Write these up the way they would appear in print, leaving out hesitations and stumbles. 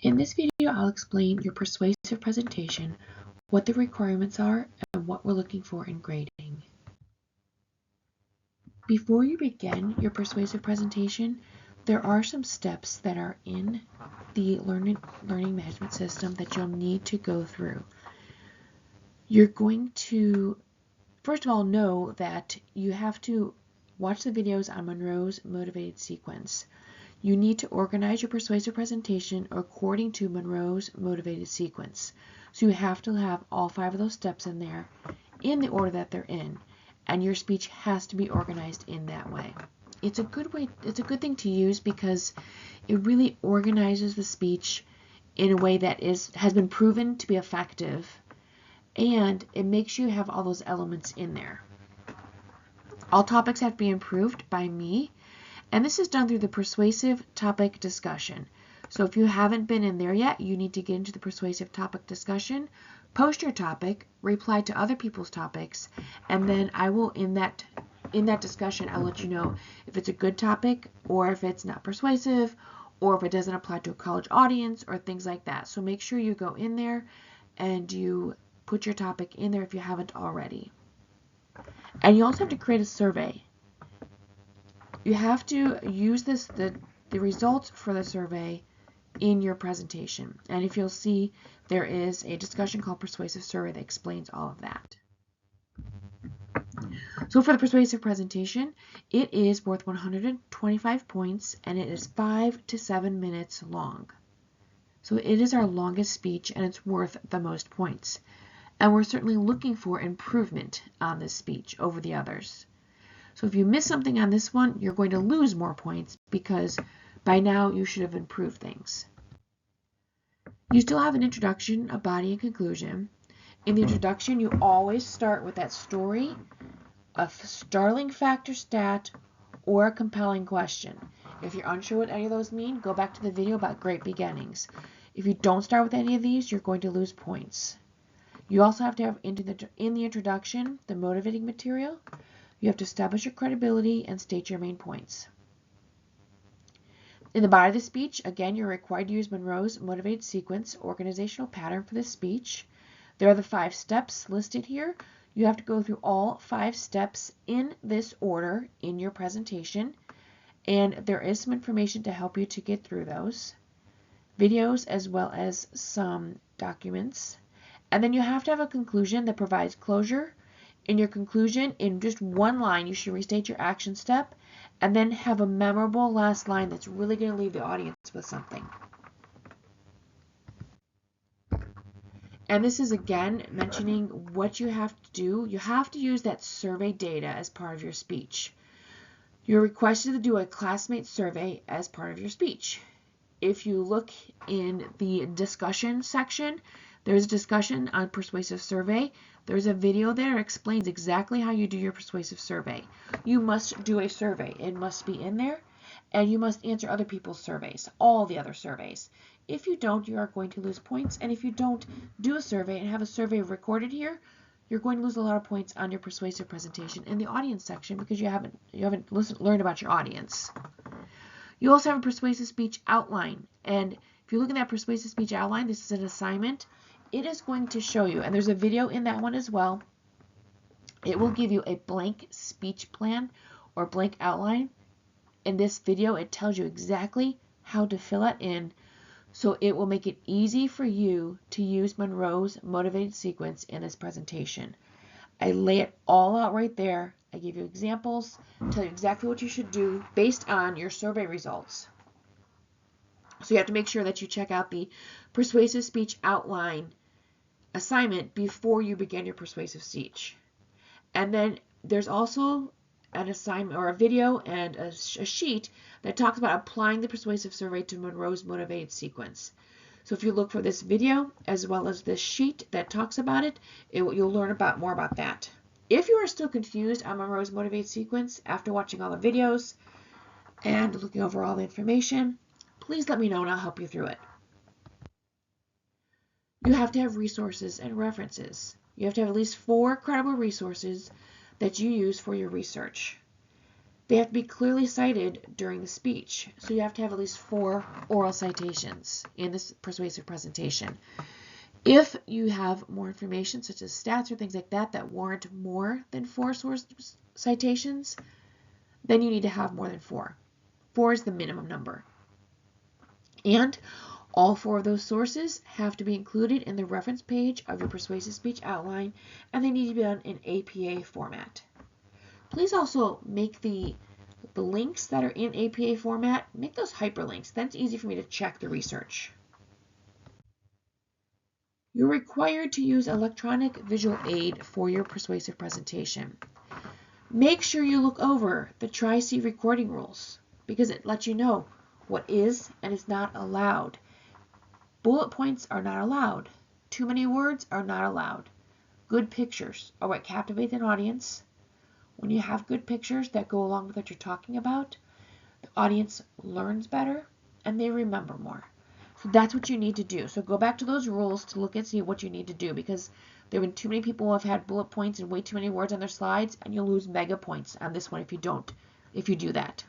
In this video, I'll explain your persuasive presentation, what the requirements are, and what we're looking for in grading. Before you begin your persuasive presentation, there are some steps that are in the learning management system that you'll need to go through. You're going to, first of all, know that you have to watch the videos on Monroe's motivated sequence. You need to organize your persuasive presentation according to Monroe's motivated sequence. So you have to have all 5 of those steps in there in the order that they're in, and your speech has to be organized in that way. It's a good thing to use because it really organizes the speech in a way that has been proven to be effective, and it makes you have all those elements in there. All topics have to be improved by me, and this is done through the persuasive topic discussion. So if you haven't been in there yet, you need to get into the persuasive topic discussion, post your topic, reply to other people's topics, and then I will, in that discussion, I'll let you know if it's a good topic or if it's not persuasive or if it doesn't apply to a college audience or things like that. So make sure you go in there and you put your topic in there if you haven't already. And you also have to create a survey. You have to use the results for the survey in your presentation. And if you'll see, there is a discussion called Persuasive Survey that explains all of that. So for the persuasive presentation, it is worth 125 points, and it is 5 to 7 minutes long. So it is our longest speech, and it's worth the most points. And we're certainly looking for improvement on this speech over the others. So if you miss something on this one, you're going to lose more points because by now you should have improved things. You still have an introduction, a body, and conclusion. In the introduction, you always start with that story, a startling fact or stat, or a compelling question. If you're unsure what any of those mean, go back to the video about great beginnings. If you don't start with any of these, you're going to lose points. You also have to have in the introduction the motivating material. You have to establish your credibility and state your main points. In the body of the speech, again, you're required to use Monroe's motivated sequence organizational pattern for this speech. There are the 5 steps listed here. You have to go through all 5 steps in this order in your presentation, and there is some information to help you to get through those. Videos as well as some documents. And then you have to have a conclusion that provides closure. In your conclusion, in just one line, you should restate your action step and then have a memorable last line that's really going to leave the audience with something. And this is again mentioning what you have to do. You have to use that survey data as part of your speech. You're requested to do a classmate survey as part of your speech. If you look in the discussion section, there's a discussion on persuasive survey. There's a video there that explains exactly how you do your persuasive survey. You must do a survey. It must be in there, and you must answer other people's surveys, all the other surveys. If you don't, you are going to lose points, and if you don't do a survey and have a survey recorded here, you're going to lose a lot of points on your persuasive presentation in the audience section because you haven't learned about your audience. You also have a persuasive speech outline, and if you look at that persuasive speech outline, this is an assignment. It is going to show you, and there's a video in that one as well. It will give you a blank speech plan or blank outline. In this video, it tells you exactly how to fill it in, so it will make it easy for you to use Monroe's motivated sequence in this presentation. I lay it all out right there. I give you examples, tell you exactly what you should do based on your survey results. So you have to make sure that you check out the persuasive speech outline assignment before you begin your persuasive speech. And then there's also an assignment or a video and a sheet that talks about applying the persuasive survey to Monroe's motivated sequence. So if you look for this video as well as this sheet that talks about it, you'll learn more about that. If you are still confused on Monroe's motivated sequence after watching all the videos and looking over all the information, please let me know and I'll help you through it. You have to have resources and references. You have to have at least 4 credible resources that you use for your research. They have to be clearly cited during the speech. So you have to have at least 4 oral citations in this persuasive presentation. If you have more information, such as stats or things like that, that warrant more than 4 source citations, then you need to have more than 4. 4 is the minimum number. And all 4 of those sources have to be included in the reference page of your persuasive speech outline, and they need to be done in APA format. Please also make the links that are in APA format, make those hyperlinks. That's easy for me to check the research. You're required to use electronic visual aid for your persuasive presentation. Make sure you look over the Tri-C recording rules because it lets you know what is and is not allowed. Bullet points are not allowed. Too many words are not allowed. Good pictures are what captivate an audience. When you have good pictures that go along with what you're talking about, the audience learns better and they remember more. So that's what you need to do. So go back to those rules to look and see what you need to do, because there have been too many people who have had bullet points and way too many words on their slides, and you'll lose mega points on this one if you do that.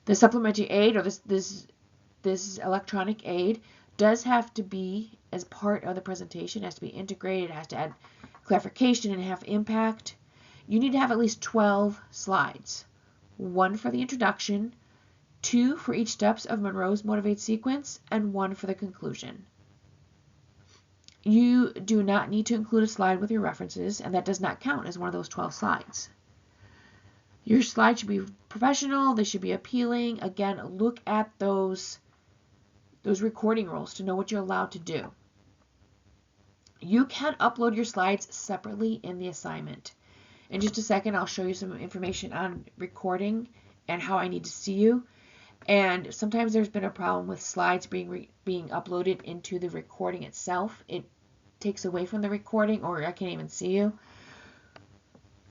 The supplementary aid, or this electronic aid, does have to be as part of the presentation. It has to be integrated. It has to add clarification and have impact. You need to have at least 12 slides. 1 for the introduction, 2 for each steps of Monroe's Motivate sequence, and 1 for the conclusion. You do not need to include a slide with your references, and that does not count as one of those 12 slides. Your slides should be professional. They should be appealing. Again, look at those recording rules to know what you're allowed to do. You can upload your slides separately in the assignment. In just a second, I'll show you some information on recording and how I need to see you. And sometimes there's been a problem with slides being uploaded into the recording itself. It takes away from the recording, or I can't even see you.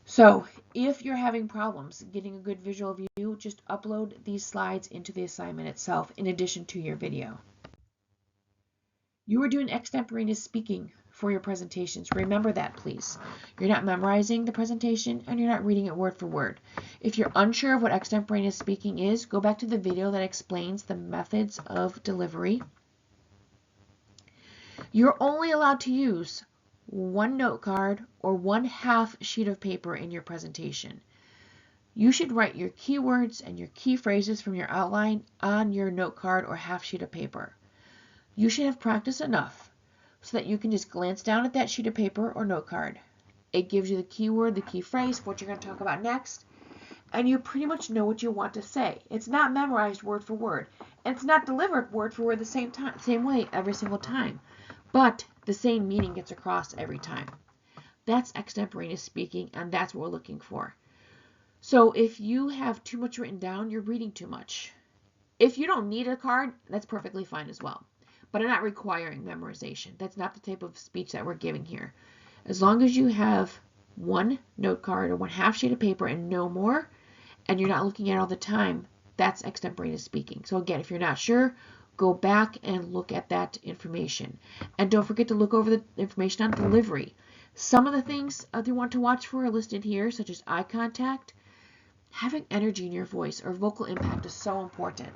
So if you're having problems getting a good visual view, just upload these slides into the assignment itself in addition to your video. You are doing extemporaneous speaking for your presentations. Remember that, please. You're not memorizing the presentation and you're not reading it word for word. If you're unsure of what extemporaneous speaking is, go back to the video that explains the methods of delivery. You're only allowed to use 1 note card or 1/2 sheet of paper in your presentation. You should write your keywords and your key phrases from your outline on your note card or 1/2 sheet of paper. You should have practiced enough so that you can just glance down at that sheet of paper or note card. It gives you the keyword, the key phrase, what you're going to talk about next, and you pretty much know what you want to say. It's not memorized word for word, and it's not delivered word for word the same way every single time, but the same meaning gets across every time. That's extemporaneous speaking, and that's what we're looking for. So if you have too much written down, you're reading too much. If you don't need a card, that's perfectly fine as well. But I'm not requiring memorization. That's not the type of speech that we're giving here. As long as you have 1 note card or 1/2 sheet of paper and no more, and you're not looking at it all the time, that's extemporaneous speaking. So again, if you're not sure, go back and look at that information. And don't forget to look over the information on delivery. Some of the things you want to watch for are listed here, such as eye contact. Having energy in your voice or vocal impact is so important.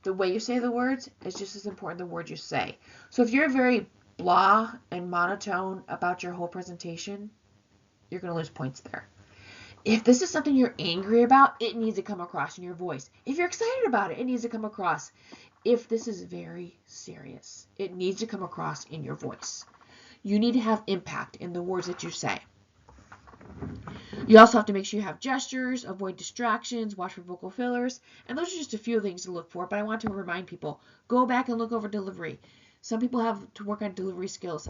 The way you say the words is just as important as the words you say. So if you're very blah and monotone about your whole presentation, you're going to lose points there. If this is something you're angry about, it needs to come across in your voice. If you're excited about it, it needs to come across. If this is very serious, it needs to come across in your voice. You need to have impact in the words that you say. You also have to make sure you have gestures, avoid distractions, watch for vocal fillers, and those are just a few things to look for, but I want to remind people, go back and look over delivery. Some people have to work on delivery skills.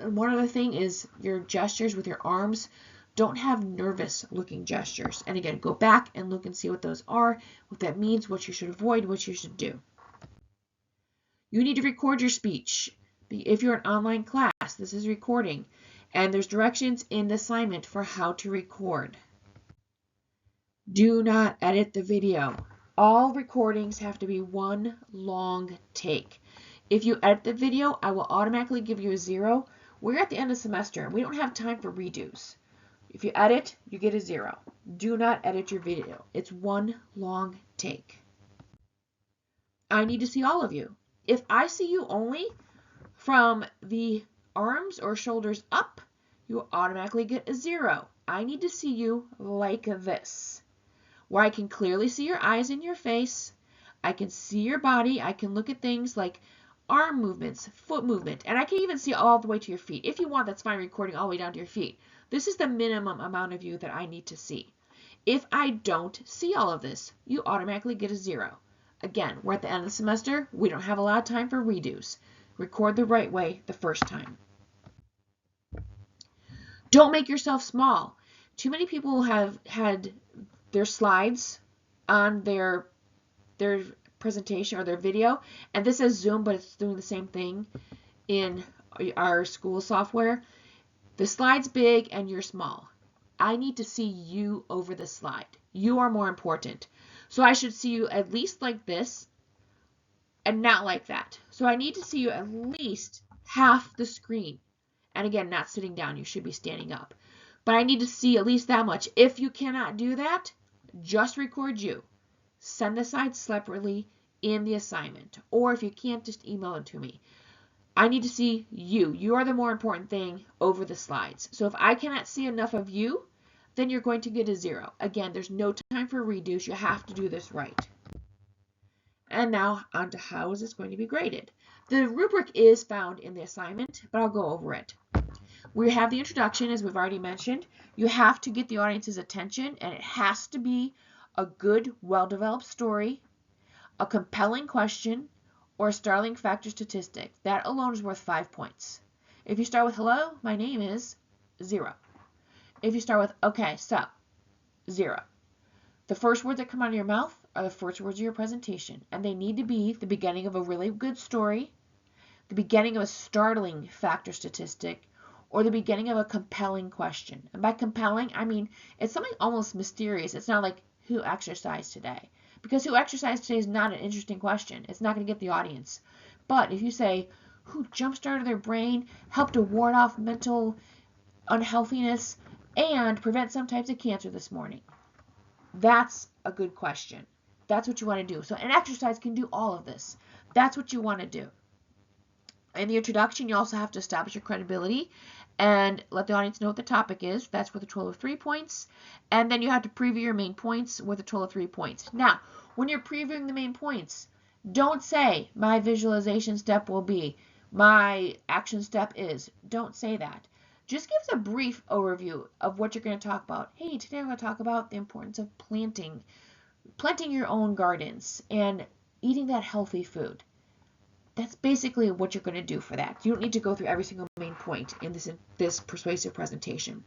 One other thing is your gestures with your arms. Don't have nervous looking gestures. And again, go back and look and see what those are, what that means, what you should avoid, what you should do. You need to record your speech. If you're an online class, this is recording. And there's directions in the assignment for how to record. Do not edit the video. All recordings have to be 1 long take. If you edit the video, I will automatically give you a 0. We're at the end of the semester and we don't have time for redos. If you edit, you get a 0. Do not edit your video. It's one long take. I need to see all of you. If I see you only from the arms or shoulders up, you automatically get a 0. I need to see you like this, where I can clearly see your eyes and your face. I can see your body. I can look at things like arm movements, foot movement, and I can even see all the way to your feet. If you want, that's fine, recording all the way down to your feet. This is the minimum amount of you that I need to see. If I don't see all of this, you automatically get a 0. Again, we're at the end of the semester. We don't have a lot of time for redos. Record the right way the first time. Don't make yourself small. Too many people have had their slides on their presentation or their video, and this is Zoom, but it's doing the same thing in our school software. The slide's big and you're small. I need to see you over the slide. You are more important. So I should see you at least like this and not like that. So I need to see you at least half the screen. And again, not sitting down. You should be standing up. But I need to see at least that much. If you cannot do that, just record you. Send the slides separately in the assignment. Or if you can't, just email it to me. I need to see you. You are the more important thing over the slides. So if I cannot see enough of you, then you're going to get a 0. Again, there's no time for redos. You have to do this right. And now on to how is this going to be graded. The rubric is found in the assignment, but I'll go over it. We have the introduction, as we've already mentioned. You have to get the audience's attention, and it has to be a good, well-developed story, a compelling question, or a startling fact or statistic. That alone is worth 5 points. If you start with, hello, my name is, 0. If you start with, okay, so, 0. The first words that come out of your mouth are the first words of your presentation, and they need to be the beginning of a really good story, the beginning of a startling fact or statistic, or the beginning of a compelling question. And by compelling, I mean it's something almost mysterious. It's not like, who exercised today? Because who exercised today is not an interesting question. It's not going to get the audience. But if you say, who jump-started their brain, helped to ward off mental unhealthiness, and prevent some types of cancer this morning, that's a good question. That's what you want to do. So an exercise can do all of this. That's what you want to do. In the introduction, you also have to establish your credibility and let the audience know what the topic is. That's worth a total of 3 points. And then you have to preview your main points worth a total of 3 points. Now, when you're previewing the main points, don't say, my visualization step will be, my action step is. Don't say that. Just give us a brief overview of what you're going to talk about. Hey, today I'm going to talk about the importance of planting your own gardens and eating that healthy food. That's basically what you're going to do for that. You don't need to go through every single main point in this persuasive presentation.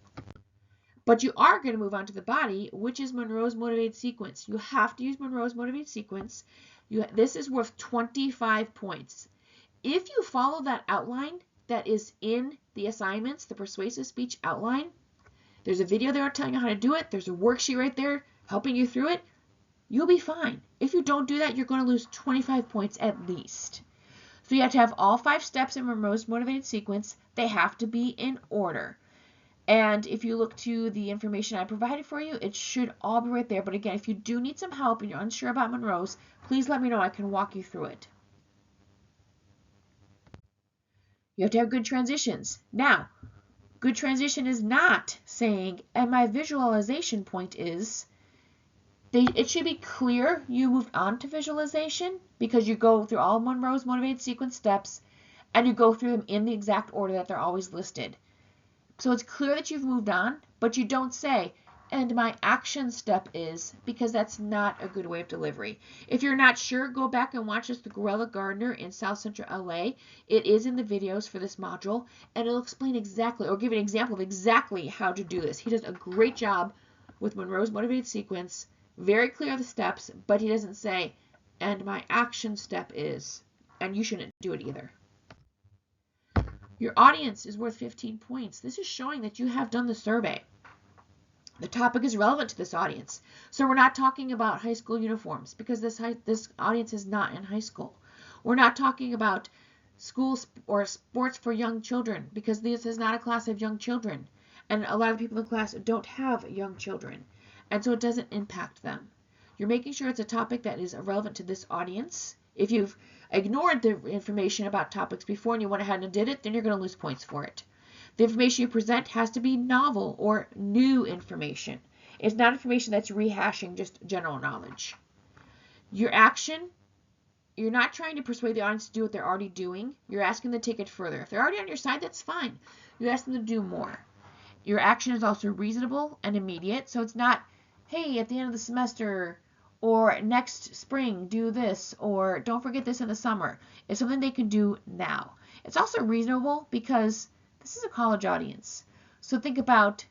But you are going to move on to the body, which is Monroe's motivated sequence. You have to use Monroe's motivated sequence. This is worth 25 points. If you follow that outline that is in the assignments, the persuasive speech outline, there's a video there telling you how to do it. There's a worksheet right there helping you through it. You'll be fine. If you don't do that, you're going to lose 25 points at least. So you have to have all 5 steps in Monroe's motivated sequence. They have to be in order. And if you look to the information I provided for you, it should all be right there. But again, if you do need some help and you're unsure about Monroe's, please let me know. I can walk you through it. You have to have good transitions. Now, good transition is not saying, and my visualization point is, it should be clear you moved on to visualization because you go through all Monroe's motivated sequence steps and you go through them in the exact order that they're always listed. So it's clear that you've moved on, but you don't say, and my action step is, because that's not a good way of delivery. If you're not sure, go back and watch The Gorilla Gardener in South Central LA. It is in the videos for this module, and it'll explain exactly, or give an example of exactly how to do this. He does a great job with Monroe's motivated sequence. Very clear the steps, but he doesn't say, and my action step is, and you shouldn't do it either. Your audience is worth 15 points. This is showing that you have done the survey. The topic is relevant to this audience. So we're not talking about high school uniforms because this audience is not in high school. We're not talking about schools or sports for young children because this is not a class of young children. And a lot of people in the class don't have young children, and so it doesn't impact them. You're making sure it's a topic that is relevant to this audience. If you've ignored the information about topics before and you went ahead and did it, then you're going to lose points for it. The information you present has to be novel or new information. It's not information that's rehashing just general knowledge. Your action, you're not trying to persuade the audience to do what they're already doing. You're asking them to take it further. If they're already on your side, that's fine. You ask them to do more. Your action is also reasonable and immediate, so it's not, hey, at the end of the semester or next spring, do this, or don't forget this in the summer. It's something they can do now. It's also reasonable because this is a college audience. So think about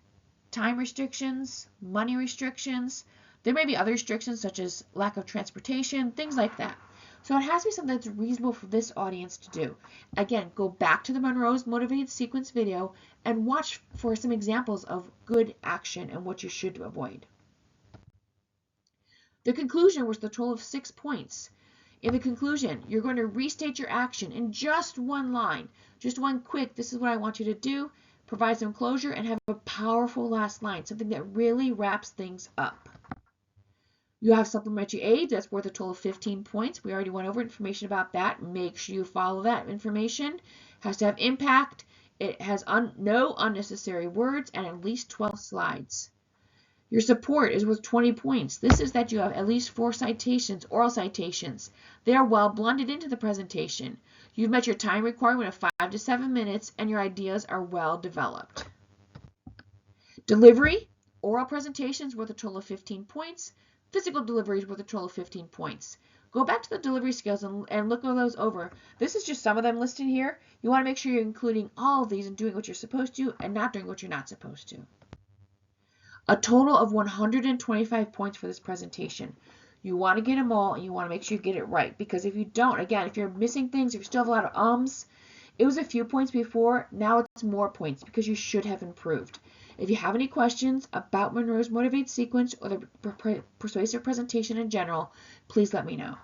time restrictions, money restrictions. There may be other restrictions such as lack of transportation, things like that. So it has to be something that's reasonable for this audience to do. Again, go back to the Monroe's Motivated Sequence video and watch for some examples of good action and what you should avoid. The conclusion was the total of 6 points. In the conclusion, you're going to restate your action in just one line, just one quick, this is what I want you to do, provide some closure, and have a powerful last line, something that really wraps things up. You have supplementary aid, that's worth a total of 15 points. We already went over information about that. Make sure you follow that information. It has to have impact. It has no unnecessary words and at least 12 slides. Your support is worth 20 points. This is that you have at least 4 citations, oral citations. They are well blended into the presentation. You've met your time requirement of 5 to 7 minutes and your ideas are well developed. Delivery, oral presentations worth a total of 15 points. Physical delivery is worth a total of 15 points. Go back to the delivery skills and look those over. This is just some of them listed here. You want to make sure you're including all of these and doing what you're supposed to and not doing what you're not supposed to. A total of 125 points for this presentation. You want to get them all and you want to make sure you get it right, because if you don't, again, if you're missing things, if you still have a lot of ums, it was a few points before, now it's more points because you should have improved. If you have any questions about Monroe's Motivated Sequence or the persuasive presentation in general, please let me know.